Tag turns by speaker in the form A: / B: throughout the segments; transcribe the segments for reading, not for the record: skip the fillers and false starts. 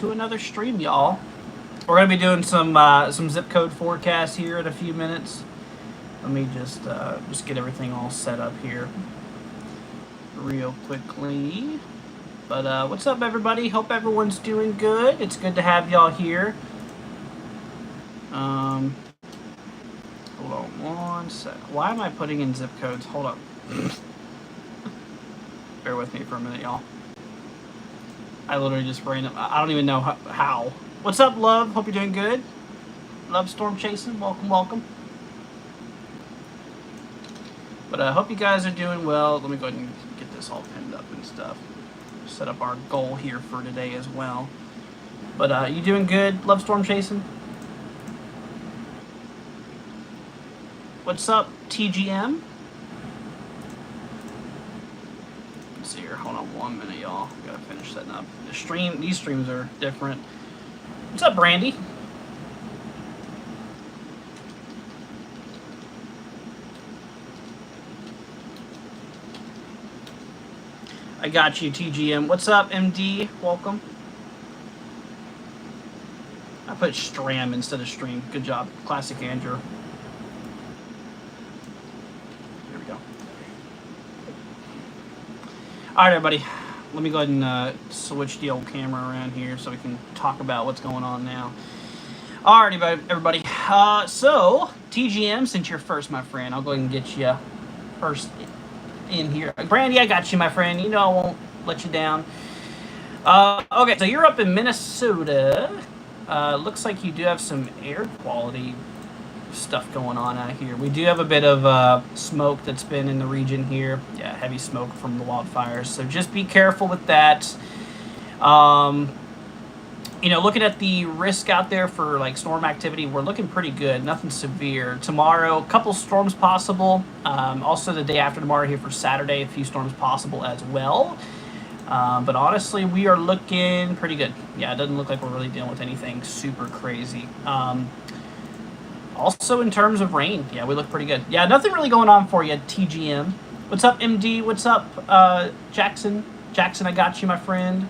A: to another stream, y'all. We're gonna be doing some zip code forecasts here in a few minutes. Let me just get everything all set up here real quickly. But what's up, everybody? Hope everyone's doing good. It's good to have y'all here. Hold on one sec. Why am I putting in zip codes? Hold up. Bear with me for a minute, y'all. I literally just random. I don't even know how. What's up, Love? Hope you're doing good. Love Storm Chasing. Welcome, welcome. But I hope you guys are doing well. Let me go ahead and get this all pinned up and stuff. Set up our goal here for today as well. But you doing good? Love Storm Chasing. What's up, TGM? Let's see here. Hold on 1 minute, y'all. Gotta finish setting up the stream. These streams are different. What's up, Brandy? I got you, TGM. What's up, MD? Welcome. I put Stram instead of stream. Good job. Classic Andrew. Here we go. All right, everybody. Let me go ahead and switch the old camera around here so we can talk about what's going on now. All right, everybody. So, TGM, since you're first, my friend, I'll go ahead and get you first in here. Brandy, I got you, my friend. You know I won't let you down. Okay, so you're up in Minnesota. Looks like you do have some air quality stuff going on out here. We do have a bit of smoke that's been in the region here. Yeah, heavy smoke from the wildfires. So just be careful with that. You know, looking at the risk out there for like storm activity, we're looking pretty good. Nothing severe. Tomorrow, a couple storms possible. Also the day after tomorrow here for Saturday, a few storms possible as well. But honestly, we are looking pretty good. Yeah, it doesn't look like we're really dealing with anything super crazy. Also, in terms of rain, yeah, we look pretty good. Yeah, nothing really going on for you, TGM. What's up, MD? What's up, Jackson? Jackson, I got you, my friend.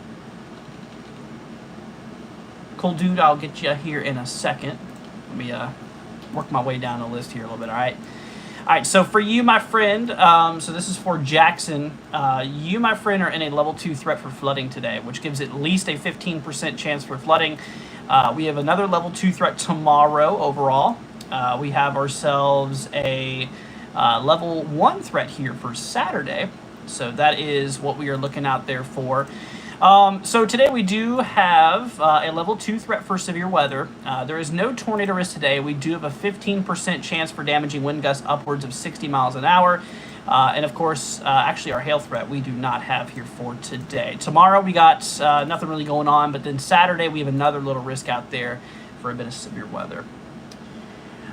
A: Cool dude, I'll get you here in a second. Let me work my way down the list here a little bit, all right? All right, so for you, my friend, so this is for Jackson. You, my friend, are in a level 2 threat for flooding today, which gives at least a 15% chance for flooding. We have another level 2 threat tomorrow overall. We have ourselves a level 1 threat here for Saturday. So that is what we are looking out there for. So today we do have a level 2 threat for severe weather. There is no tornado risk today. We do have a 15% chance for damaging wind gusts upwards of 60 miles an hour. And of course, actually our hail threat we do not have here for today. Tomorrow we got nothing really going on, but then Saturday we have another little risk out there for a bit of severe weather.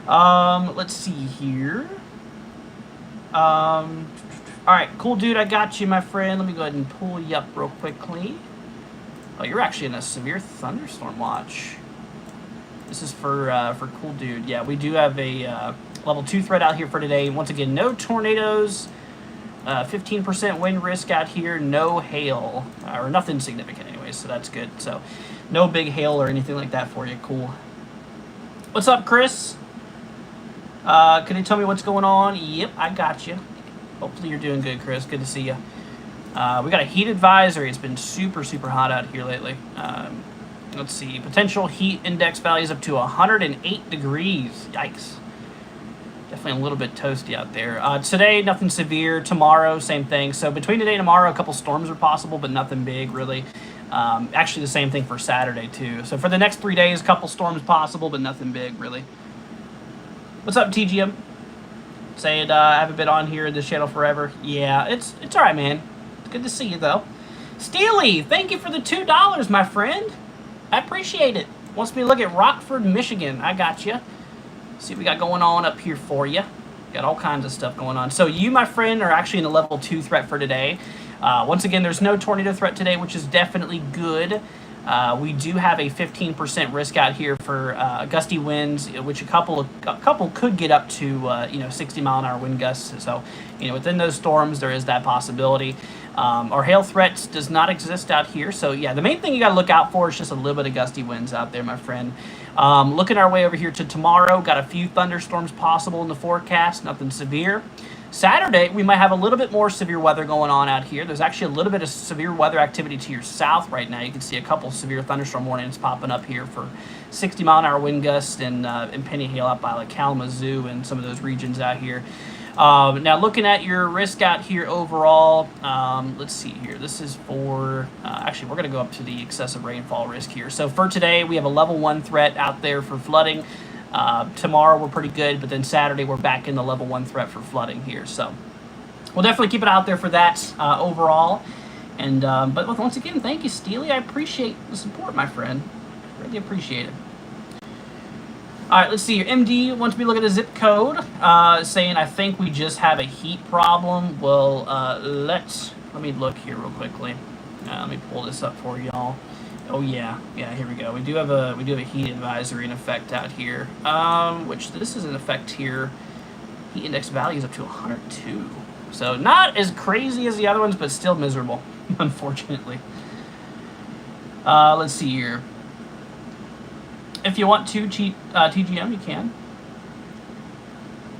A: Let's see here. All right, cool dude, I got you, my friend. Let me go ahead and pull you up real quickly. Oh, you're actually in a severe thunderstorm watch. This is for cool dude. Yeah, we do have a level 2 threat out here for today. Once again, no tornadoes, 15% wind risk out here, no hail, or nothing significant anyways, so that's good. So no big hail or anything like that for you. Cool. What's up, Chris? Can you tell me what's going on? Yep, I got you. Hopefully you're doing good, Chris. Good to see you. We got a heat advisory. It's been super, super hot out here lately. Let's see. Potential heat index values up to 108 degrees. Yikes. Definitely a little bit toasty out there. Today, nothing severe. Tomorrow, same thing. So between today and tomorrow, a couple storms are possible, but nothing big, really. Actually, the same thing for Saturday, too. So for the next 3 days, a couple storms possible, but nothing big, really. What's up, TGM? Say it, I haven't been on here in this channel forever. Yeah, it's all right, man. It's good to see you, though. Steely, thank you for the $2, my friend. I appreciate it. Wants me to look at Rockford, Michigan. I got you. See what we got going on up here for you. Got all kinds of stuff going on. So you, my friend, are actually in a level 2 threat for today. Once again, there's no tornado threat today, which is definitely good. We do have a 15% risk out here for gusty winds, which a couple could get up to 60-mile-an-hour wind gusts. So, within those storms, there is that possibility. Our hail threat does not exist out here. So, yeah, the main thing you got to look out for is just a little bit of gusty winds out there, my friend. Looking our way over here to tomorrow, got a few thunderstorms possible in the forecast, nothing severe. Saturday, we might have a little bit more severe weather going on out here. There's actually a little bit of severe weather activity to your south right now. You can see a couple severe thunderstorm warnings popping up here for 60-mile-an-hour wind gusts and penny hail out by like Kalamazoo and some of those regions out here. Now, looking at your risk out here overall, let's see here. This is for, actually, we're going to go up to the excessive rainfall risk here. So for today, we have a level 1 threat out there for flooding. Tomorrow, we're pretty good, but then Saturday, we're back in the level 1 threat for flooding here. So we'll definitely keep it out there for that overall. And but once again, thank you, Steely. I appreciate the support, my friend. Really appreciate it. All right, let's see here. MD wants me to look at the zip code, saying, I think we just have a heat problem. Well, let me look here real quickly. Let me pull this up for y'all. Oh yeah, here we go. We do have a heat advisory in effect out here, which this is in effect here. Heat index value is up to 102. So not as crazy as the other ones, but still miserable, unfortunately. Let's see here. If you want to cheat TGM, you can.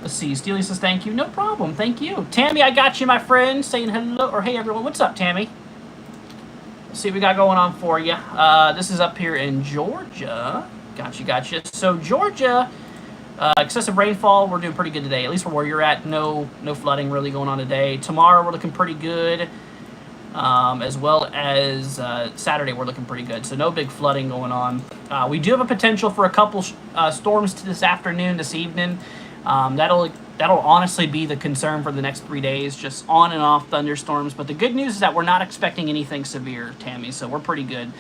A: Let's see. Steely says thank you. No problem. Thank you. Tammy, I got you, my friend. Saying hello, or hey, everyone. What's up, Tammy? Let's see what we got going on for you. This is up here in Georgia. Gotcha. So, Georgia, excessive rainfall. We're doing pretty good today. At least for where you're at. No flooding really going on today. Tomorrow, we're looking pretty good. As well as Saturday, we're looking pretty good. So no big flooding going on. We do have a potential for a couple storms this afternoon, this evening. That'll honestly be the concern for the next 3 days, just on and off thunderstorms. But the good news is that we're not expecting anything severe, Tammy, so we're pretty good.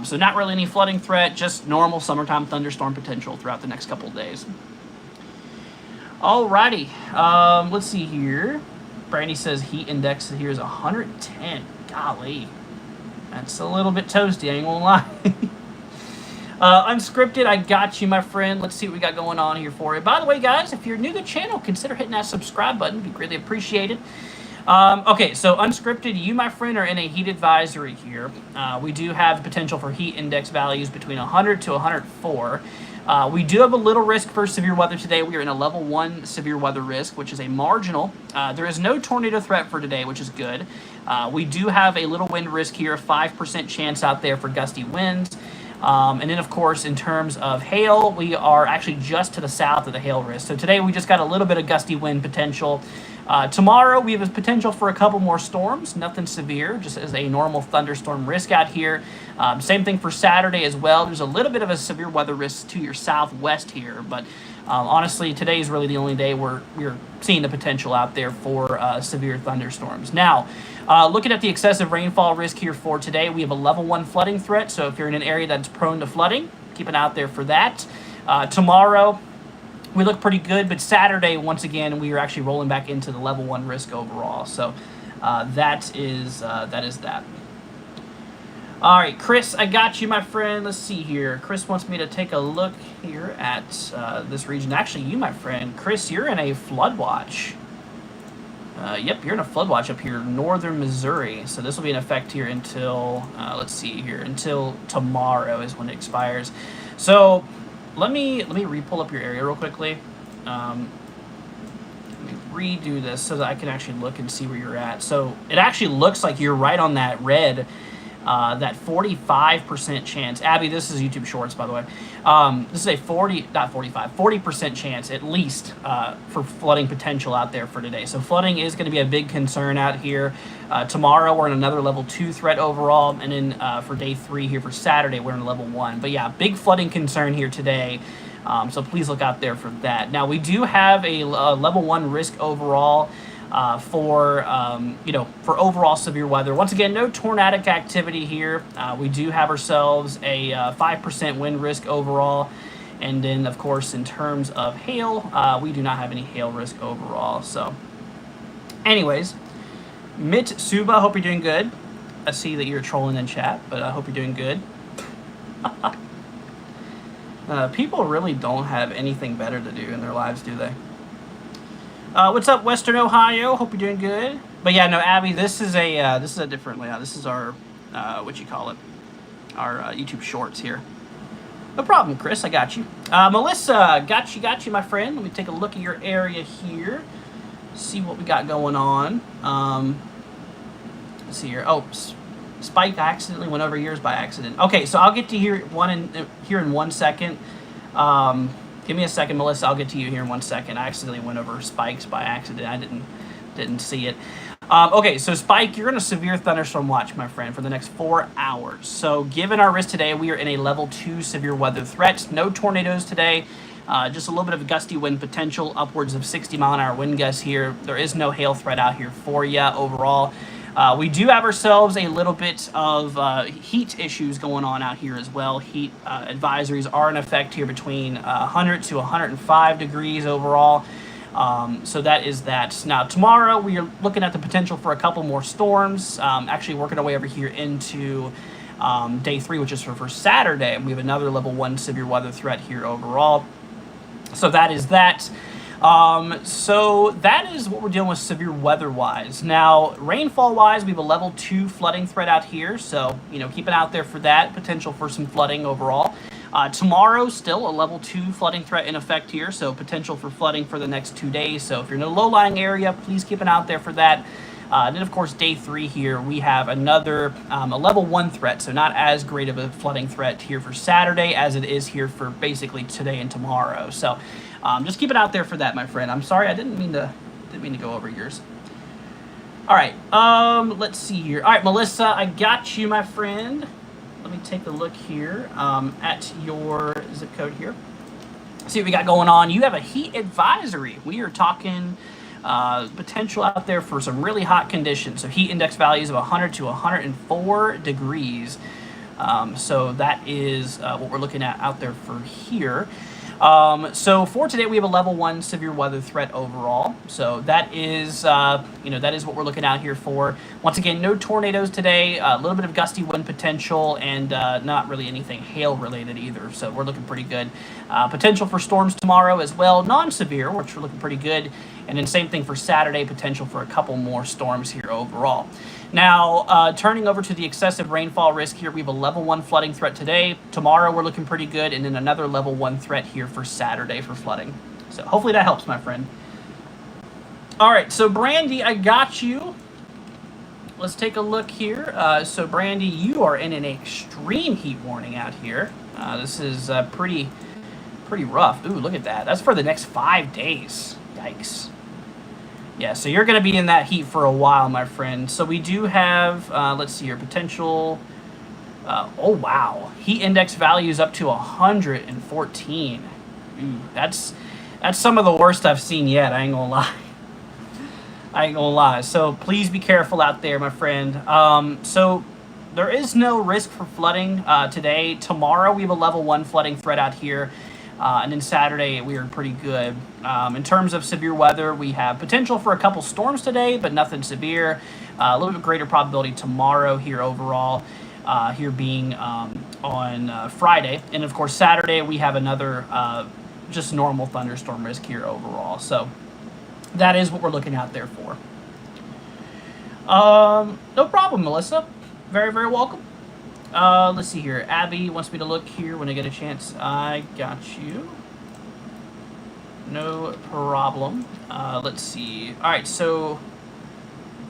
A: So not really any flooding threat, just normal summertime thunderstorm potential throughout the next couple of days. Alrighty, let's see here. Brandy says heat index here is 110. Golly, that's a little bit toasty, I ain't gonna lie. Unscripted, I got you, my friend. Let's see what we got going on here for you. By the way, guys, if you're new to the channel, consider hitting that subscribe button. It'd be greatly appreciated. Okay, so unscripted, you, my friend, are in a heat advisory here. We do have potential for heat index values between 100 to 104. We do have a little risk for severe weather today. We are in a level 1 severe weather risk, which is a marginal. There is no tornado threat for today, which is good. We do have a little wind risk here, a 5% chance out there for gusty winds. And then, of course, in terms of hail, we are actually just to the south of the hail risk. So today we just got a little bit of gusty wind potential. Tomorrow we have a potential for a couple more storms, nothing severe, just as a normal thunderstorm risk out here. Same thing for Saturday as well. There's a little bit of a severe weather risk to your southwest here, but honestly, today is really the only day where we're seeing the potential out there for severe thunderstorms. Now, looking at the excessive rainfall risk here for today, we have a level 1 flooding threat, so if you're in an area that's prone to flooding, keep an eye out there for that. Tomorrow, we look pretty good, but Saturday, once again, we are actually rolling back into the level 1 risk overall. So that is that. All right, Chris, I got you, my friend. Let's see here. Chris wants me to take a look here at this region. Actually, you, my friend, Chris, you're in a flood watch. Yep, you're in a flood watch up here, northern Missouri. So this will be in effect here until, let's see here, until tomorrow is when it expires. So let me re-pull up your area real quickly. Let me redo this so that I can actually look and see where you're at. So it actually looks like you're right on that red, that 45% chance. Abby, this is YouTube Shorts, by the way. This is a 40% chance at least for flooding potential out there for today. So flooding is going to be a big concern out here. Tomorrow we're in another level 2 threat overall, and then for day 3 here for Saturday we're in level 1. But yeah, big flooding concern here today. So please look out there for that. Now we do have a level 1 risk overall. For overall severe weather. Once again, no tornadic activity here. We do have ourselves a 5% wind risk overall. And then, of course, in terms of hail, we do not have any hail risk overall. So, anyways, Mitsuba, hope you're doing good. I see that you're trolling in chat, but I hope you're doing good. People really don't have anything better to do in their lives, do they? What's up, Western Ohio? Hope you're doing good. But yeah, no, Abby, this is a different layout. This is our what you call it, our YouTube Shorts here. No problem, Chris. I got you. Melissa, got you, my friend. Let me take a look at your area here. See what we got going on. Let's see here. Oh, Spike, I accidentally went over yours by accident. Okay, so I'll get to here in 1 second. Give me a second, Melissa. I'll get to you here in 1 second. I accidentally went over Spike's by accident. I didn't see it. Okay, so Spike, you're in a severe thunderstorm watch, my friend, for the next 4 hours. So given our risk today, we are in a level 2 severe weather threat. No tornadoes today. Just a little bit of gusty wind potential, upwards of 60-mile-an-hour wind gusts here. There is no hail threat out here for you overall. We do have ourselves a little bit of heat issues going on out here as well. Heat advisories are in effect here between 100 to 105 degrees overall. So that is that. Now, tomorrow we are looking at the potential for a couple more storms, actually working our way over here into day 3, which is for Saturday. We have another level 1 severe weather threat here overall. So that is that. So that is what we're dealing with severe weather-wise. Now, rainfall-wise, we have a level 2 flooding threat out here. So, keep it out there for that. Potential for some flooding overall. Tomorrow, still a level 2 flooding threat in effect here. So potential for flooding for the next 2 days. So if you're in a low-lying area, please keep it out there for that. And then, of course, day 3 here, we have another a level 1 threat. So not as great of a flooding threat here for Saturday as it is here for basically today and tomorrow. So just keep it out there for that, my friend. I'm sorry, I didn't mean to go over yours. All right, let's see here. All right, Melissa, I got you, my friend. Let me take a look here at your zip code here. See what we got going on. You have a heat advisory. We are talking potential out there for some really hot conditions. So heat index values of 100 to 104 degrees. So that is what we're looking at out there for here. So for today, we have a level 1 severe weather threat overall. So that is, that is what we're looking out here for. Once again, no tornadoes today, a little bit of gusty wind potential, and not really anything hail related either. So we're looking pretty good. Potential for storms tomorrow as well, non-severe, which we're looking pretty good. And then same thing for Saturday, potential for a couple more storms here overall. Now, turning over to the excessive rainfall risk here, we have a level 1 flooding threat today. Tomorrow, we're looking pretty good, and then another level 1 threat here for Saturday for flooding. So hopefully that helps, my friend. All right, so Brandy, I got you. Let's take a look here. So Brandy, you are in an extreme heat warning out here. This is pretty rough. Ooh, look at that. That's for the next 5 days. Yikes. Yeah, so you're going to be in that heat for a while, my friend. So we do have, let's see here, potential. Oh, wow. Heat index values up to 114. Ooh, that's some of the worst I've seen yet. I ain't going to lie. So please be careful out there, my friend. So there is no risk for flooding today. Tomorrow, we have a level 1 flooding threat out here. And then Saturday, we are pretty good. In terms of severe weather, we have potential for a couple storms today, but nothing severe. A little bit greater probability tomorrow here overall, here being on Friday. And, of course, Saturday, we have another just normal thunderstorm risk here overall. So that is what we're looking out there for. No problem, Melissa. Very, very welcome. Let's see here. Abby wants me to look here when I get a chance. I got you. No problem. Let's see. All right, so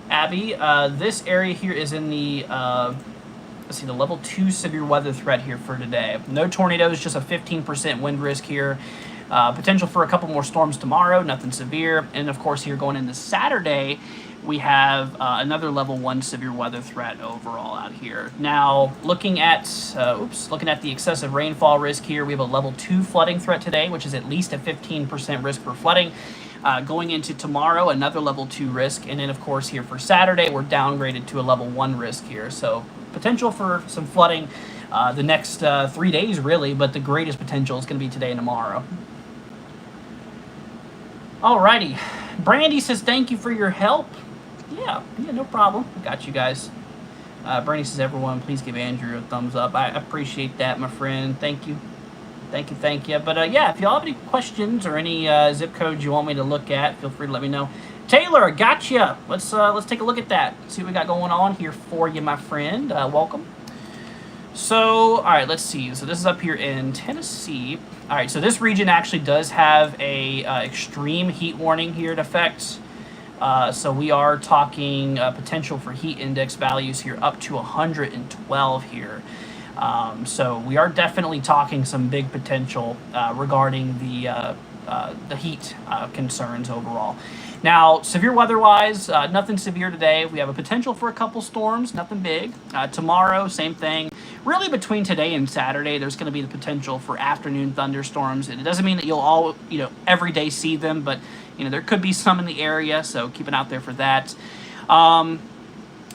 A: Abby, this area here is in the, let's see, the level 2 severe weather threat here for today. No tornadoes, just a 15% wind risk here. Potential for a couple more storms tomorrow, nothing severe. And, of course, here going into Saturday, we have another level 1 severe weather threat overall out here. Now, looking at the excessive rainfall risk here, we have a level 2 flooding threat today, which is at least a 15% risk for flooding. Going into tomorrow, another level 2 risk. And then, of course, here for Saturday, we're downgraded to a level 1 risk here. So potential for some flooding the next 3 days, really, but the greatest potential is going to be today and tomorrow. Alrighty. Brandy says, thank you for your help. Yeah, no problem. Got you guys. Bernie says, everyone, please give Andrew a thumbs up. I appreciate that, my friend. Thank you. Thank you. But yeah, if y'all have any questions or any zip codes you want me to look at, feel free to let me know. Taylor, gotcha. Let's take a look at that. See what we got going on here for you, my friend. Welcome. So, all right, let's see. So this is up here in Tennessee. All right, so this region actually does have a extreme heat warning here in effect. So we are talking potential for heat index values here up to 112 here. So we are definitely talking some big potential regarding the heat concerns overall. Now, severe weather-wise, nothing severe today. We have a potential for a couple storms, nothing big. Tomorrow, same thing. Really, between today and Saturday, there's going to be the potential for afternoon thunderstorms. And it doesn't mean that you'll all, every day see them, but, there could be some in the area, so keep an eye out there for that.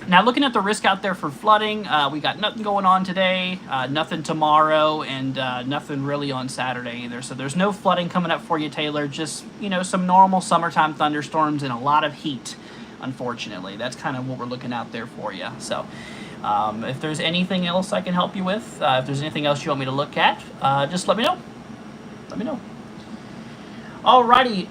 A: Now, looking at the risk out there for flooding, we got nothing going on today, nothing tomorrow, and nothing really on Saturday either. So there's no flooding coming up for you, Taylor. Just, some normal summertime thunderstorms and a lot of heat, unfortunately. That's kind of what we're looking out there for you. So if there's anything else I can help you with, if there's anything else you want me to look at, just let me know. Let me know. Alrighty,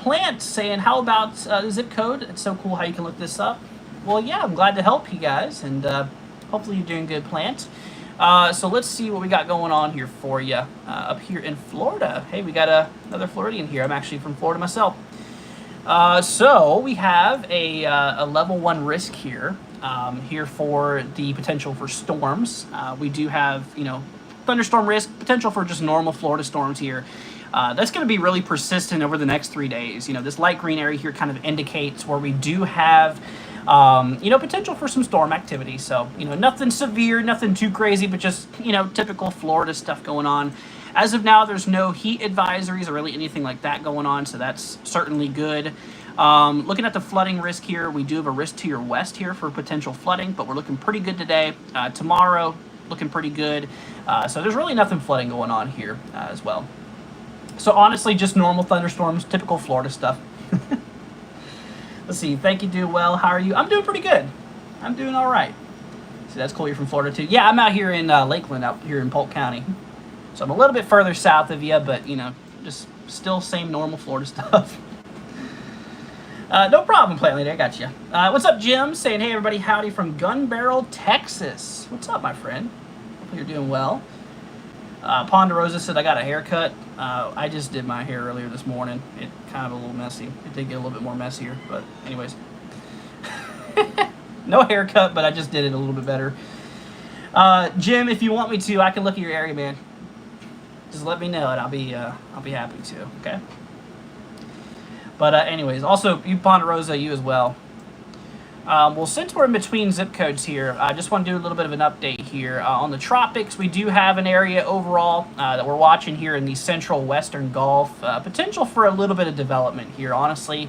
A: Plant saying, how about the zip code? It's so cool how you can look this up. Well, yeah, I'm glad to help you guys, and hopefully you're doing good, Plant. So let's see what we got going on here for you up here in Florida. Hey, we got another Floridian here. I'm actually from Florida myself. So we have a level 1 risk here, here for the potential for storms. We do have, thunderstorm risk, potential for just normal Florida storms here. That's going to be really persistent over the next 3 days. This light green area here kind of indicates where we do have potential for some storm activity. So, nothing severe, nothing too crazy, but just, typical Florida stuff going on. As of now, there's no heat advisories or really anything like that going on, so that's certainly good. Looking at the flooding risk here, we do have a risk to your west here for potential flooding, but we're looking pretty good today. Tomorrow, looking pretty good. So there's really nothing flooding going on here as well. So honestly, just normal thunderstorms, typical Florida stuff. Let's see. Thank you, do well. How are you? I'm doing pretty good. I'm doing all right. See, that's cool. You're from Florida, too. Yeah, I'm out here in Lakeland, out here in Polk County. So I'm a little bit further south of you, but, just still same normal Florida stuff. No problem, Plant Lady. I got you. What's up, Jim? Saying, hey, everybody, howdy from Gun Barrel, Texas. What's up, my friend? Hope you're doing well. Ponderosa said, I got a haircut. I just did my hair earlier this morning. It kind of a little messy. It did get a little bit more messier, but anyways. No haircut, but I just did it a little bit better. Jim, if you want me to, I can look at your area, man. Just let me know, and I'll be happy to, okay? But anyways, also, you Ponderosa, you as well. Well, since we're in between zip codes here, I just want to do a little bit of an update here. On the tropics, we do have an area overall that we're watching here in the central western Gulf. Potential for a little bit of development here, honestly.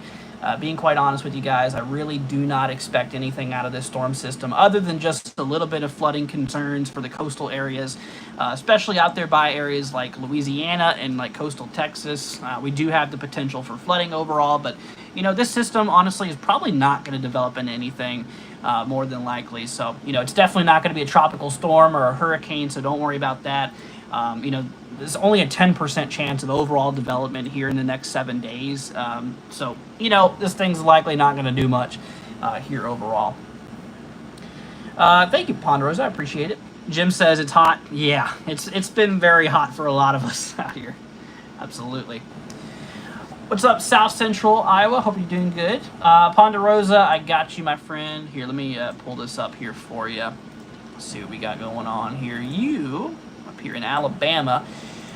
A: Being quite honest with you guys, I really do not expect anything out of this storm system other than just a little bit of flooding concerns for the coastal areas, especially out there by areas like Louisiana and like coastal Texas. We do have the potential for flooding overall, but this system honestly is probably not going to develop into anything more than likely. So, it's definitely not going to be a tropical storm or a hurricane, so don't worry about that. There's only a 10% chance of overall development here in the next 7 days. So, this thing's likely not going to do much here overall. Thank you, Ponderosa. I appreciate it. Jim says it's hot. Yeah, it's been very hot for a lot of us out here. Absolutely. What's up, South Central Iowa? Hope you're doing good. Ponderosa, I got you, my friend. Here, let me pull this up here for you. Let's see what we got going on here. You, up here in Alabama.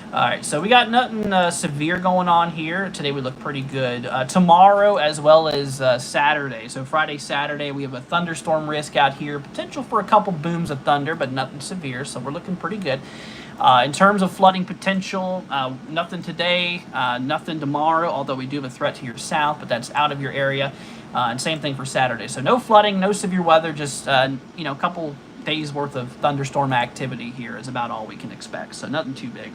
A: All right, so we got nothing severe going on here. Today we look pretty good. Tomorrow as well as Saturday. So Friday, Saturday, we have a thunderstorm risk out here. Potential for a couple booms of thunder, but nothing severe, so we're looking pretty good. In terms of flooding potential, nothing today, nothing tomorrow, although we do have a threat to your south, but that's out of your area. And same thing for Saturday. So no flooding, no severe weather, just a couple days worth of thunderstorm activity here is about all we can expect. So nothing too big.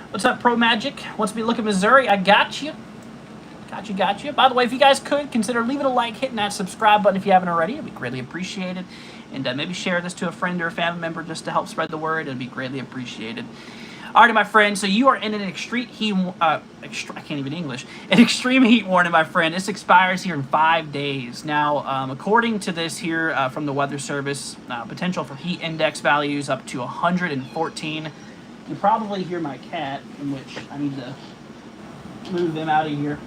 A: What's up, Pro Magic? Wants me to look at Missouri? I got you. Got you. By the way, if you guys could, consider leaving a like, hitting that subscribe button if you haven't already. It'd be greatly appreciated. and maybe share this to a friend or a family member just to help spread the word. It'd be greatly appreciated. Alrighty, my friend, so you are in an extreme heat, I can't even English, an extreme heat warning, my friend. This expires here in 5 days. Now, according to this here from the Weather Service, potential for heat index values up to 114. You probably hear my cat, in which I need to move them out of here.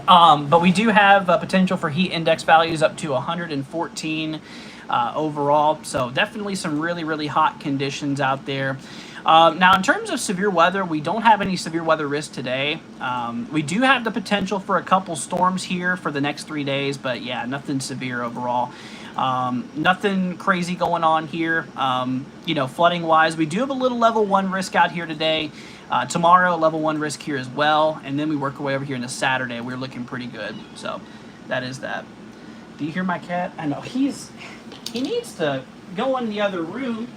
A: But we do have potential for heat index values up to 114 overall. So definitely some really, really hot conditions out there. Now, in terms of severe weather, we don't have any severe weather risk today. We do have the potential for a couple storms here for the next 3 days, but yeah, nothing severe overall. Nothing crazy going on here. You know, flooding wise, we do have a little level 1 risk out here today. Tomorrow, level 1 risk here as well. And then we work our way over here into Saturday. We're looking pretty good. So that is that. Do you hear my cat? I know he needs to go in the other room.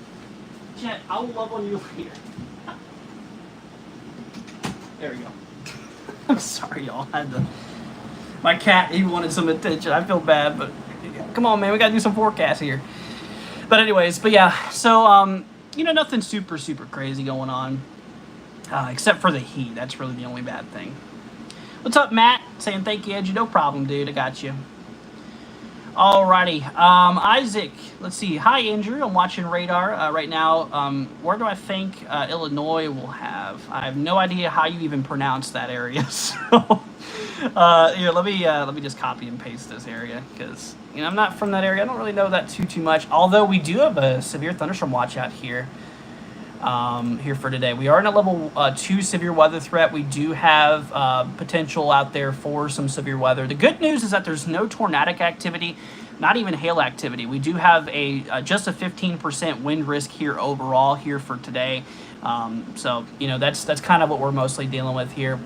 A: Chet, I'll love on you here. There we go. I'm sorry, y'all. My cat, he wanted some attention. I feel bad, but come on, man. We got to do some forecasts here. But anyways, but yeah. So, you know, nothing super, super crazy going on. Except for the heat. That's really the only bad thing. What's up, Matt? Saying thank you, Edgy. No problem, dude. I got you. Alrighty. Isaac, let's see. Hi, Andrew. I'm watching radar right now. Where do I think Illinois will have? I have no idea how you even pronounce that area. So, here, let me just copy and paste this area because you know I'm not from that area. I don't really know that too much. Although we do have a severe thunderstorm watch out here. Here for today. We are in a level 2 severe weather threat. We do have potential out there for some severe weather. The good news is that there's no tornadic activity, not even hail activity. We do have just a 15% wind risk here overall here for today. So, you know, that's kind of what we're mostly dealing with here.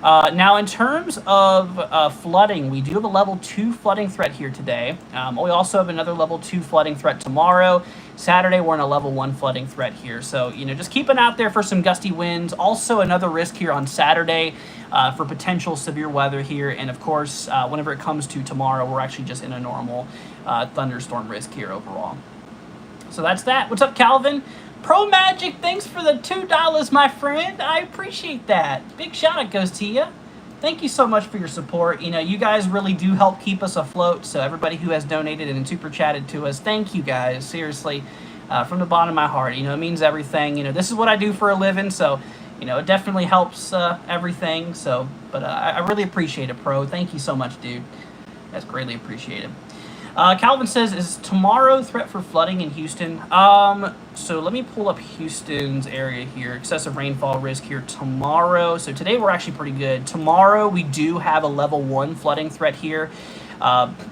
A: Now, in terms of flooding, we do have a level 2 flooding threat here today. We also have another level 2 flooding threat tomorrow. Saturday, we're in a level 1 flooding threat here. So, you know, just keep an eye out there for some gusty winds. Also, another risk here on Saturday for potential severe weather here. And, of course, whenever it comes to tomorrow, we're actually just in a normal thunderstorm risk here overall. So that's that. What's up, Calvin? Pro Magic, thanks for the $2, my friend. I appreciate that. Big shout out goes to you. Thank you so much for your support. You know, you guys really do help keep us afloat. So everybody who has donated and super chatted to us, thank you guys. Seriously, from the bottom of my heart. You know, it means everything. You know, this is what I do for a living. So, you know, it definitely helps everything. So, but I really appreciate it, Pro. Thank you so much, dude. That's greatly appreciated. Calvin says, is tomorrow threat for flooding in Houston? So let me pull up Houston's area here. Excessive rainfall risk here tomorrow. So today we're actually pretty good. Tomorrow we do have a level 1 flooding threat here.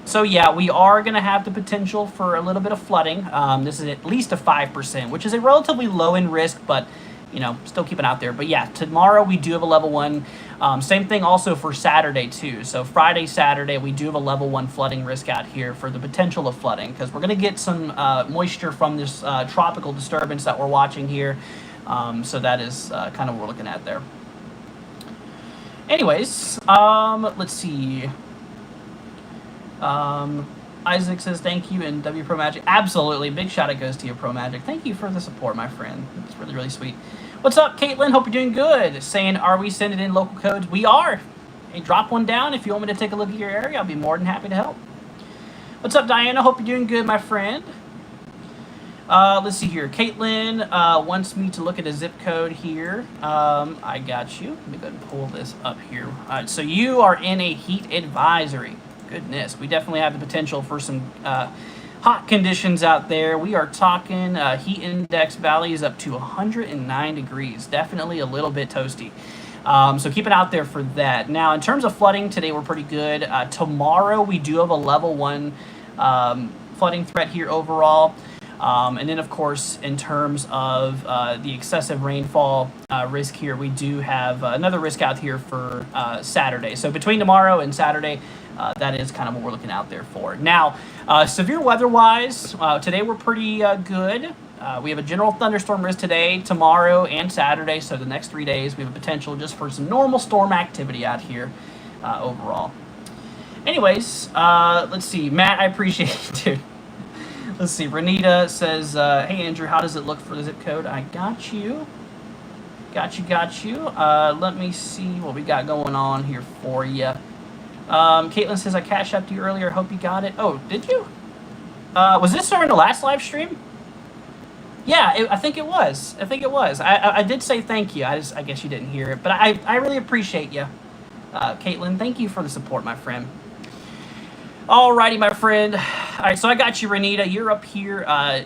A: So yeah, we are going to have the potential for a little bit of flooding. This is at least a 5%, which is a relatively low in risk, but you know, still keep it out there. But yeah, tomorrow we do have a level 1. Same thing also for Saturday too. So Friday, Saturday, we do have a level 1 flooding risk out here for the potential of flooding because we're going to get some moisture from this tropical disturbance that we're watching here. So that is kind of what we're looking at there. Anyways, let's see. Isaac says thank you and W Pro Magic. Absolutely. Big shout out goes to you, Pro Magic. Thank you for the support, my friend. It's really, really sweet. What's up, Caitlin? Hope you're doing good. Saying, are we sending in local codes? We are. Hey, drop one down if you want me to take a look at your area. I'll be more than happy to help. What's up, Diana? Hope you're doing good, my friend. Let's see here. Caitlin wants me to look at a zip code here. I got you. Let me go ahead and pull this up here. All right, so you are in a heat advisory. Goodness, we definitely have the potential for some hot conditions out there. We are talking heat index values up to 109 degrees. Definitely a little bit toasty. So keep it out there for that. Now, in terms of flooding, today we're pretty good. Tomorrow, we do have a level 1 flooding threat here overall. And then, of course, in terms of the excessive rainfall risk here, we do have another risk out here for Saturday. So between tomorrow and Saturday, that is kind of what we're looking out there for. Now, severe weather-wise, today we're pretty good. We have a general thunderstorm risk today, tomorrow, and Saturday. So the next 3 days, we have a potential just for some normal storm activity out here overall. Anyways, let's see. Matt, I appreciate it, dude. Let's see. Renita says, "Hey Andrew, how does it look for the zip code?" I got you. Got you. Let me see what we got going on here for you. Caitlin says, "I cashed up to you earlier. Hope you got it." Oh, did you? Was this during the last live stream? Yeah, I think it was. I did say thank you. I guess you didn't hear it, but I really appreciate you, Caitlin. Thank you for the support, my friend. Alrighty, my friend. All right, so I got you, Renita. You're up here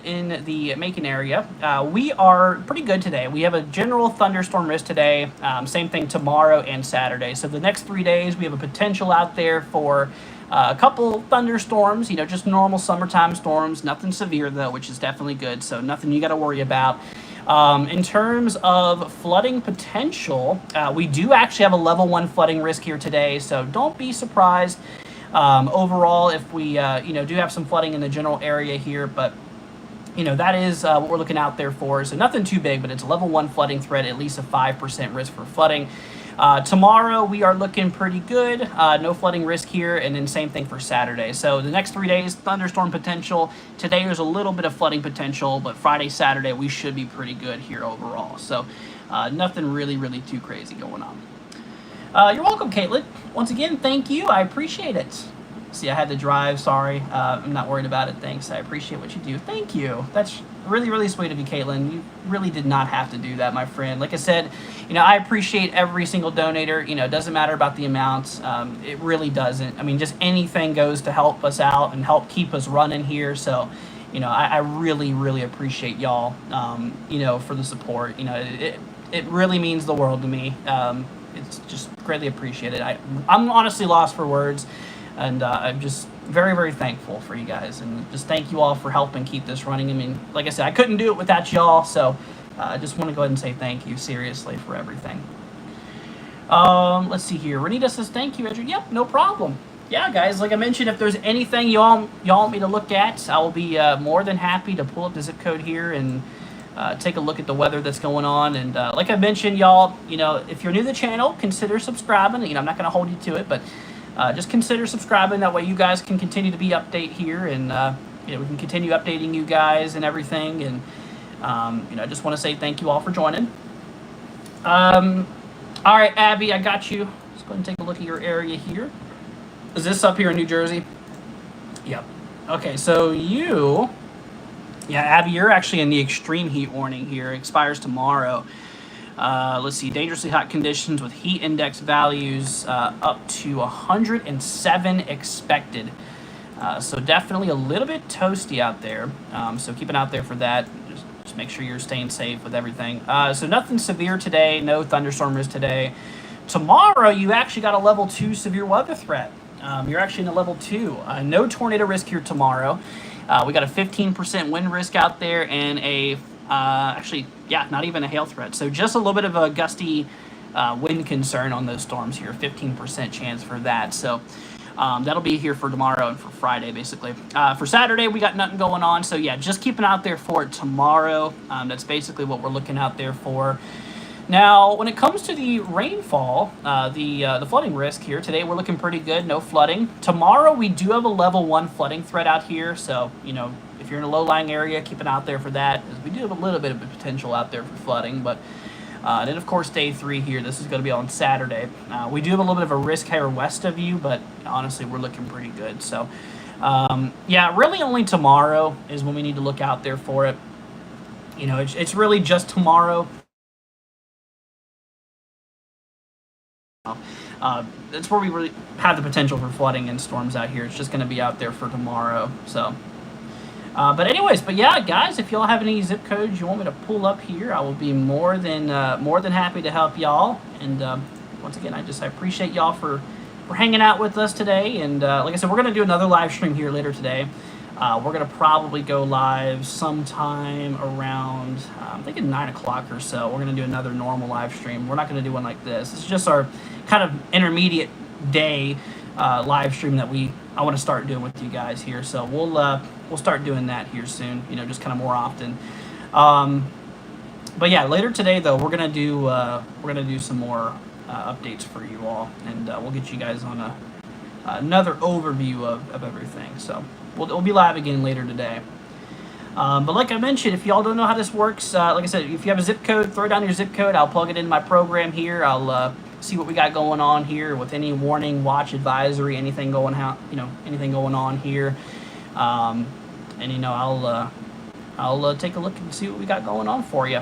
A: in the Macon area. We are pretty good today. We have a general thunderstorm risk today. Same thing tomorrow and Saturday. So the next 3 days, we have a potential out there for a couple thunderstorms, just normal summertime storms. Nothing severe, though, which is definitely good. So nothing you got to worry about. In terms of flooding potential, we do actually have a level 1 flooding risk here today. So don't be surprised. Overall, if we, do have some flooding in the general area here, but, that is what we're looking out there for. So nothing too big, but it's a level 1 flooding threat, at least a 5% risk for flooding. Tomorrow, we are looking pretty good. No flooding risk here, and then same thing for Saturday. So the next 3 days, thunderstorm potential. Today, there's a little bit of flooding potential, but Friday, Saturday, we should be pretty good here overall. So nothing really, really too crazy going on. You're welcome, Caitlin. Once again, thank you. I appreciate it. See, I had to drive. Sorry. I'm not worried about it. Thanks. I appreciate what you do. Thank you. That's really, really sweet of you, Caitlin. You really did not have to do that, my friend. Like I said, I appreciate every single donator. It doesn't matter about the amounts. It really doesn't. I mean, just anything goes to help us out and help keep us running here. So, I really, really appreciate y'all, for the support. It really means the world to me. It's just greatly appreciated. I'm honestly lost for words, and I'm just very, very thankful for you guys, and just thank you all for helping keep this running. I mean, like I said, I couldn't do it without y'all, so I just want to go ahead and say thank you, seriously, for everything. Let's see here. Renita says, "Thank you, Andrew." Yep, no problem. Yeah, guys, like I mentioned, if there's anything y'all want me to look at, I will be more than happy to pull up the zip code here and take a look at the weather that's going on. And like I mentioned, y'all, if you're new to the channel, consider subscribing. I'm not going to hold you to it, but just consider subscribing. That way you guys can continue to be update here, and we can continue updating you guys and everything. And I just want to say thank you all for joining. All right, Abby, I got you. Let's go ahead and take a look at your area here. Is this up here in New Jersey? Yep. Okay, so yeah, Abby, you're actually in the extreme heat warning here. It expires tomorrow. Let's see, dangerously hot conditions with heat index values up to 107 expected. So definitely a little bit toasty out there. So keep an eye out there for that. Just make sure you're staying safe with everything. So nothing severe today. No thunderstorm risk today. Tomorrow, you actually got a level 2 severe weather threat. You're actually in a level 2. No tornado risk here tomorrow. We got a 15% wind risk out there, and not even a hail threat. So just a little bit of a gusty wind concern on those storms here, 15% chance for that. So that'll be here for tomorrow and for Friday, basically. For Saturday, we got nothing going on. So yeah, just keep an eye out there for it tomorrow. That's basically what we're looking out there for. Now, when it comes to the rainfall, the flooding risk here, today we're looking pretty good, no flooding. Tomorrow, we do have a level 1 flooding threat out here, so, if you're in a low-lying area, keep an eye out there for that, because we do have a little bit of a potential out there for flooding. But then, of course, day 3 here, this is going to be on Saturday. We do have a little bit of a risk here west of you, but honestly, we're looking pretty good. So, yeah, really only tomorrow is when we need to look out there for it. It's really just tomorrow. That's where we really have the potential for flooding and storms out here. It's just going to be out there for tomorrow. So, but yeah, guys, if y'all have any zip codes you want me to pull up here, I will be more than happy to help y'all. And once again, I appreciate y'all for hanging out with us today. And like I said, we're going to do another live stream here later today. We're going to probably go live sometime around, I'm thinking 9 o'clock or so. We're going to do another normal live stream. We're not going to do one like this. It's just our kind of intermediate day live stream that I want to start doing with you guys here. So we'll start doing that here soon, just kind of more often. But yeah, later today though, we're going to do some more updates for you all, and we'll get you guys on another overview of everything. So we'll be live again later today. But like I mentioned, if y'all don't know how this works, like I said, if you have a zip code, throw down your zip code. I'll plug it into my program here. I'll see what we got going on here with any warning, watch, advisory, anything going on here. And I'll take a look and see what we got going on for you.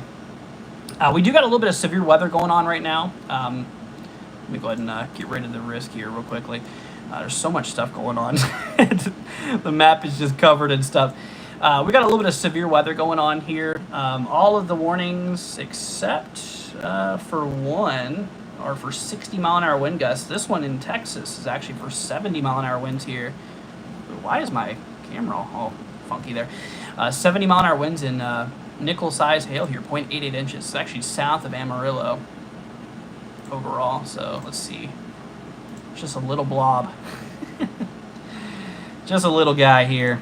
A: We do got a little bit of severe weather going on right now. Let me go ahead and get rid of the risk here real quickly. There's so much stuff going on. The map is just covered in stuff. We got a little bit of severe weather going on here. All of the warnings except for one are for 60-mile-an-hour wind gusts. This one in Texas is actually for 70-mile-an-hour winds here. Why is my camera all funky there? 70-mile-an-hour winds in nickel-size hail here, 0.88 inches. It's actually south of Amarillo overall. So let's see. It's just a little blob. Just a little guy here.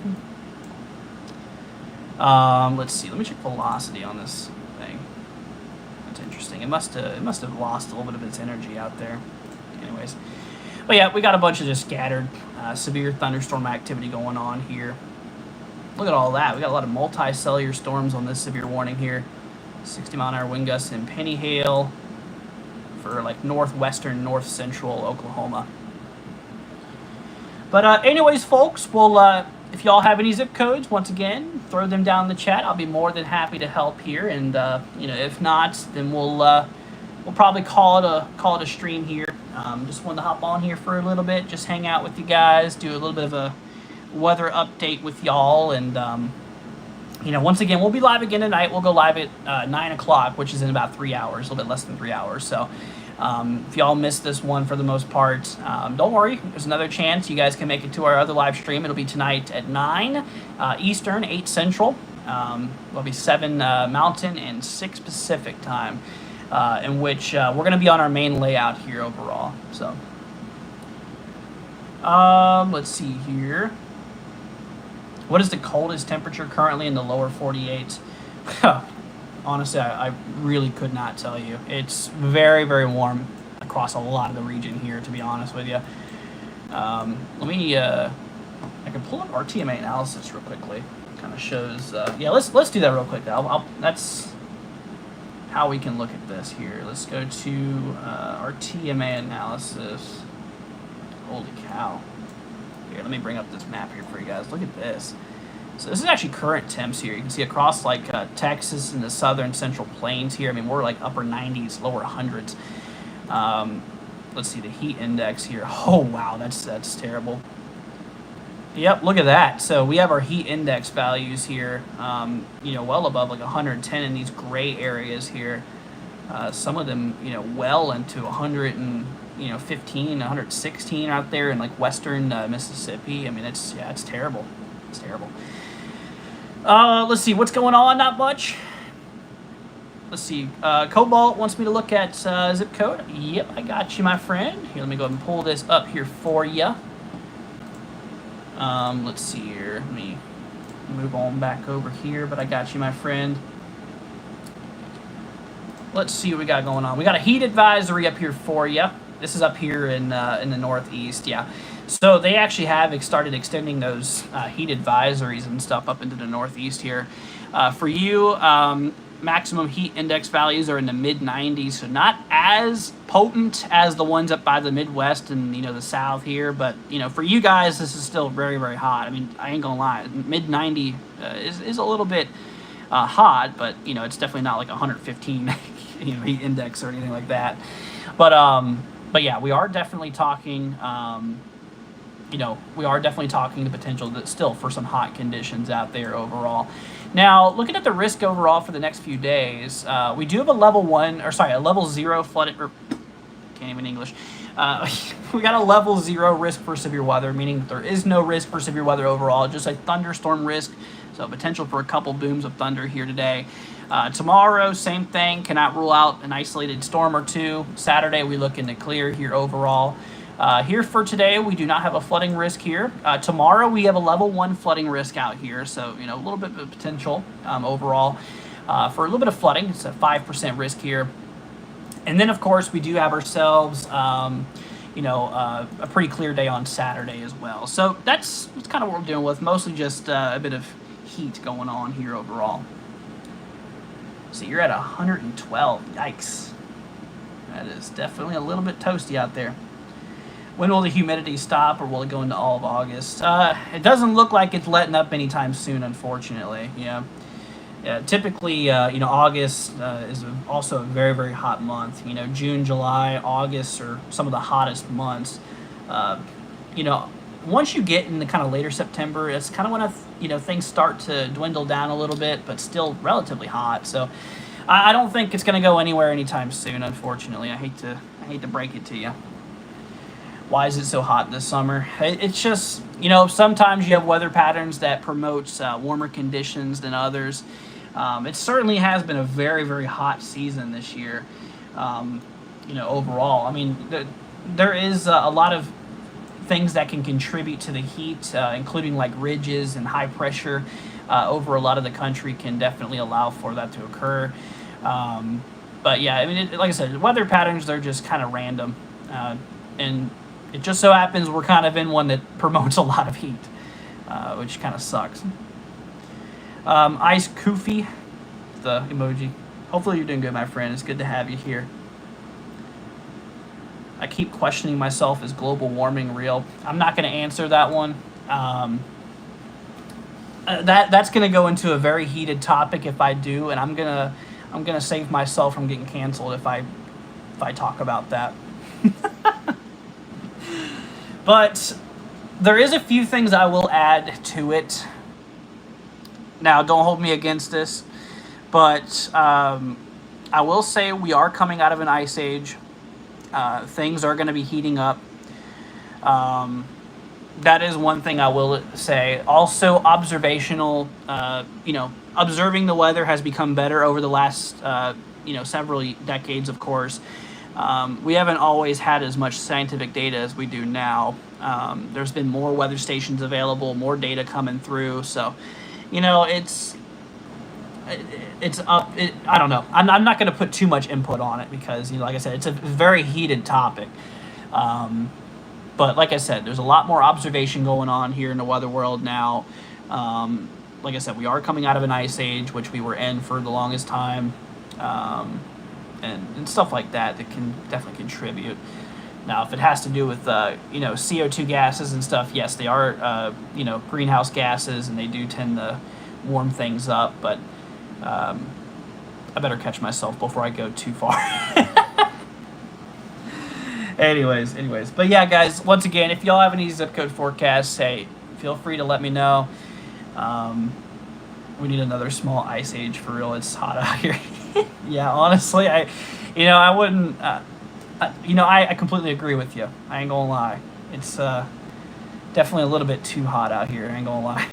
A: Let's see. Let me check velocity on this thing. That's interesting. It must have lost a little bit of its energy out there. Anyways, but yeah, we got a bunch of just scattered severe thunderstorm activity going on here. Look at all that. We got a lot of multi-cellular storms on this severe warning here. 60-mile-an-hour wind gusts and penny hail for like northwestern, north central Oklahoma. But anyways, folks, we'll if y'all have any zip codes, once again, throw them down in the chat. I'll be more than happy to help here. And if not, then we'll probably call it a stream here. Just wanted to hop on here for a little bit, just hang out with you guys, do a little bit of a weather update with y'all, and once again, we'll be live again tonight. We'll go live at 9 o'clock, which is in about 3 hours, a little bit less than 3 hours. So if y'all missed this one for the most part, don't worry. There's another chance you guys can make it to our other live stream. It'll be tonight at 9 Eastern, 8 Central. It'll be 7 Mountain and 6 Pacific time, in which we're going to be on our main layout here overall. So let's see here. What is the coldest temperature currently in the lower 48? Honestly, I really could not tell you. It's very, very warm across a lot of the region here, to be honest with you. I can pull up RTMA analysis real quickly. Kind of shows, yeah, let's do that real quick. That's how we can look at this here. Let's go to RTMA analysis. Holy cow. Here, let me bring up this map here for you guys. Look at this. So this is actually current temps here. You can see across like Texas and the southern central plains here. I mean, we're like upper 90s, lower 100s. Let's see the heat index here. Oh, wow, that's terrible. Yep, look at that. So we have our heat index values here, well above like 110 in these gray areas here. Some of them, well into 115, 116 out there in like western Mississippi. I mean, it's terrible. It's terrible. Let's see what's going on. Not much. Let's see. Cobalt wants me to look at zip code. Yep, I got you, my friend. Here, let me go ahead and pull this up here for you. Let's see here. Let me move on back over here, but I got you, my friend. Let's see what we got going on. We got a heat advisory up here for you. This is up here in the northeast, yeah. So they actually have started extending those heat advisories and stuff up into the northeast here. For you, maximum heat index values are in the mid-90s, so not as potent as the ones up by the Midwest and the South here. But for you guys, this is still very, very hot. I mean, I ain't gonna lie, mid-90 is a little bit hot, but it's definitely not like 115 heat index or anything like that. But yeah, we are definitely talking. We are definitely talking the potential that still for some hot conditions out there overall. Now, looking at the risk overall for the next few days, we do have a level 0 flooding. Can't even English. We got a level 0 risk for severe weather, meaning that there is no risk for severe weather overall, just a thunderstorm risk. So potential for a couple booms of thunder here today. Tomorrow, same thing. Cannot rule out an isolated storm or two. Saturday, we look into clear here overall. Here for today, we do not have a flooding risk here. Tomorrow, we have a level 1 flooding risk out here. So, a little bit of potential overall for a little bit of flooding. It's a 5% risk here. And then, of course, we do have ourselves, a pretty clear day on Saturday as well. So that's kind of what we're dealing with. Mostly just a bit of heat going on here overall. So you're at 112. Yikes. That is definitely a little bit toasty out there. When will the humidity stop, or will it go into all of August? It doesn't look like it's letting up anytime soon, unfortunately. Yeah. Typically, August is also a very, very hot month. June, July, August are some of the hottest months. Once you get in the kind of later September, it's kind of when things start to dwindle down a little bit, but still relatively hot. So I don't think it's going to go anywhere anytime soon, unfortunately. I hate to break it to you. Why is it so hot this summer? It's just, sometimes you have weather patterns that promotes warmer conditions than others. It certainly has been a very, very hot season this year, overall. I mean, there is a lot of things that can contribute to the heat, including like ridges and high pressure over a lot of the country can definitely allow for that to occur. But yeah, I mean, like I said, weather patterns, they're just kind of random. And it just so happens we're kind of in one that promotes a lot of heat, which kind of sucks. Ice Koofy, the emoji. Hopefully you're doing good, my friend. It's good to have you here. I keep questioning myself, is global warming real? I'm not going to answer that one. That's going to go into a very heated topic if I do, and I'm gonna save myself from getting canceled if I talk about that. But there is a few things I will add to it. Now, don't hold me against this, but I will say we are coming out of an ice age. Things are going to be heating up. That is one thing I will say. Also, observational, observing the weather has become better over the last, several decades, of course. We haven't always had as much scientific data as we do now. There's been more weather stations available, more data coming through. So, it's up. I don't know. I'm not going to put too much input on it because, like I said, it's a very heated topic. But like I said, there's a lot more observation going on here in the weather world now. Like I said, we are coming out of an ice age, which we were in for the longest time. And stuff like that can definitely contribute. Now, if it has to do with, CO2 gases and stuff, yes, they are, greenhouse gases, and they do tend to warm things up, but I better catch myself before I go too far. Anyways. But yeah, guys, once again, if y'all have any zip code forecasts, hey, feel free to let me know. We need another small ice age for real. It's hot out here. Yeah, honestly, I wouldn't, I completely agree with you. I ain't gonna lie. It's definitely a little bit too hot out here. I ain't gonna lie.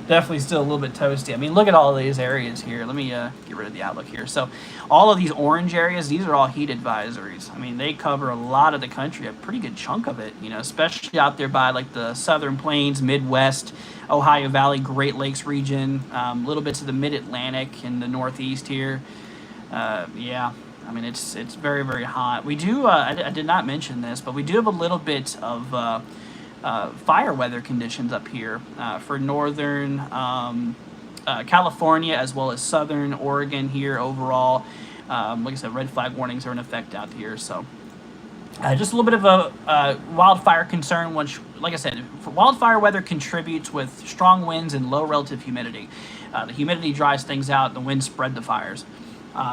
A: Definitely still a little bit toasty. I mean, look at all of these areas here. Let me get rid of the outlook here. So all of these orange areas, these are all heat advisories. I mean, they cover a lot of the country, a pretty good chunk of it, especially out there by like the Southern Plains, Midwest, Ohio Valley, Great Lakes region, little bits of the Mid-Atlantic and the Northeast here. Yeah, I mean, it's very, very hot. We do, I did not mention this, but we do have a little bit of fire weather conditions up here for northern California as well as southern Oregon here overall. Like I said, red flag warnings are in effect out here. So just a little bit of a wildfire concern, which, like I said, wildfire weather contributes with strong winds and low relative humidity. The humidity dries things out, the winds spread the fires.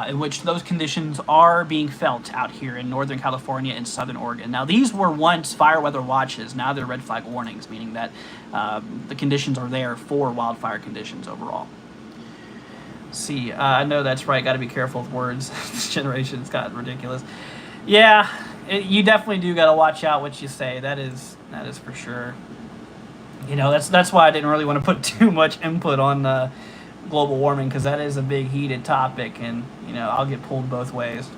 A: In which those conditions are being felt out here in Northern California and Southern Oregon. Now, these were once fire weather watches. Now they're red flag warnings, meaning that the conditions are there for wildfire conditions overall. See, I know that's right. Got to be careful with words. This generation's gotten ridiculous. Yeah, you definitely do got to watch out what you say. That is for sure. That's why I didn't really want to put too much input on global warming, because that is a big heated topic, and I'll get pulled both ways,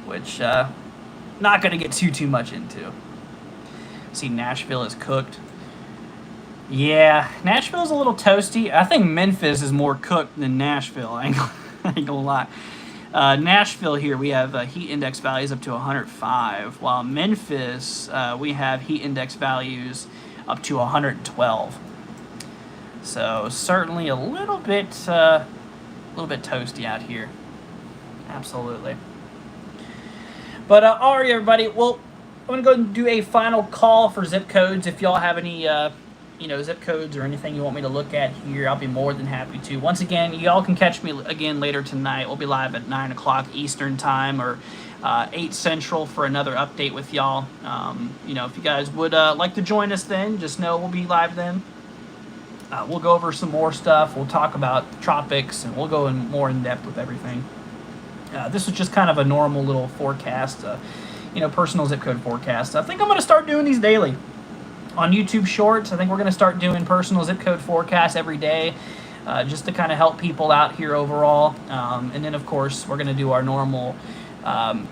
A: which not going to get too much into. See, Nashville is cooked. Yeah, Nashville's a little toasty. I think Memphis is more cooked than Nashville. I ain't gonna lie. Nashville here, we have heat index values up to 105, while Memphis, we have heat index values up to 112. So certainly a little bit toasty out here. Absolutely. But all right, everybody. Well, I'm gonna go ahead and do a final call for zip codes. If y'all have any, zip codes or anything you want me to look at here, I'll be more than happy to. Once again, y'all can catch me again later tonight. We'll be live at 9 o'clock Eastern time or 8 Central for another update with y'all. If you guys would like to join us then, just know we'll be live then. We'll go over some more stuff. We'll talk about tropics, and we'll go in more in depth with everything. This was just kind of a normal little forecast, personal zip code forecast. I think I'm going to start doing these daily on YouTube Shorts. I think we're going to start doing personal zip code forecasts every day, just to kind of help people out here overall. And then, of course, we're going to do our normal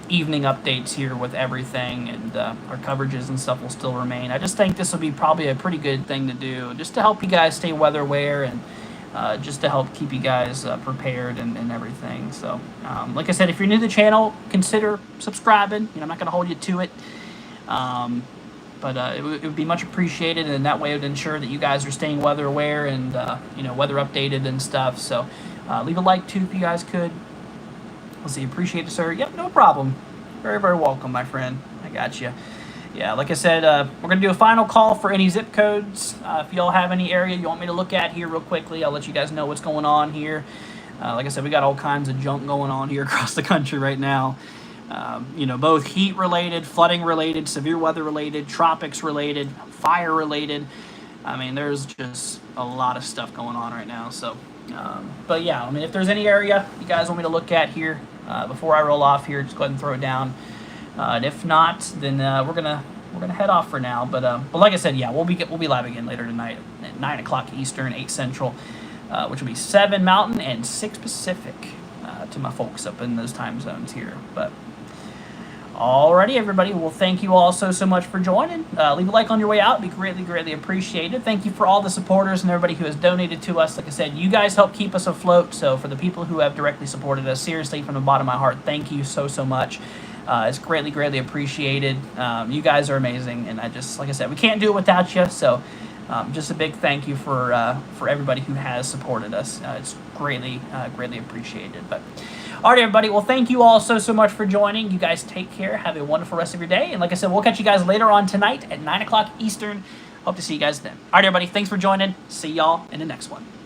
A: evening updates here with everything, and our coverages and stuff will still remain. I just think this will be probably a pretty good thing to do, just to help you guys stay weather aware and just to help keep you guys prepared and everything. So, like I said, if you're new to the channel, consider subscribing. I'm not going to hold you to it, but it would be much appreciated, and that way it would ensure that you guys are staying weather aware and weather updated and stuff. So, leave a like too if you guys could. Let's see, appreciate it, sir. Yep, no problem. Very, very welcome, my friend. I got you. Yeah, like I said, we're going to do a final call for any zip codes. If y'all have any area you want me to look at here real quickly, I'll let you guys know what's going on here. Like I said, we got all kinds of junk going on here across the country right now. Both heat-related, flooding-related, severe weather-related, tropics-related, fire-related. I mean, there's just a lot of stuff going on right now. So, but yeah, I mean, if there's any area you guys want me to look at here before I roll off here, just go ahead and throw it down. And if not, then we're gonna head off for now. But like I said, yeah, we'll be live again later tonight at 9 o'clock Eastern, 8 Central, which will be 7 Mountain and 6 Pacific to my folks up in those time zones here. But alrighty, everybody. Well, thank you all so much for joining. Leave a like on your way out. It'd be greatly, greatly appreciated. Thank you for all the supporters and everybody who has donated to us. Like I said, you guys help keep us afloat. So for the people who have directly supported us, seriously, from the bottom of my heart, thank you so much. It's greatly, greatly appreciated. You guys are amazing, and like I said, we can't do it without you. So, just a big thank you for everybody who has supported us. It's greatly, greatly appreciated. But all right, everybody. Well, thank you all so much for joining. You guys take care. Have a wonderful rest of your day. And like I said, we'll catch you guys later on tonight at 9 o'clock Eastern. Hope to see you guys then. All right, everybody. Thanks for joining. See y'all in the next one.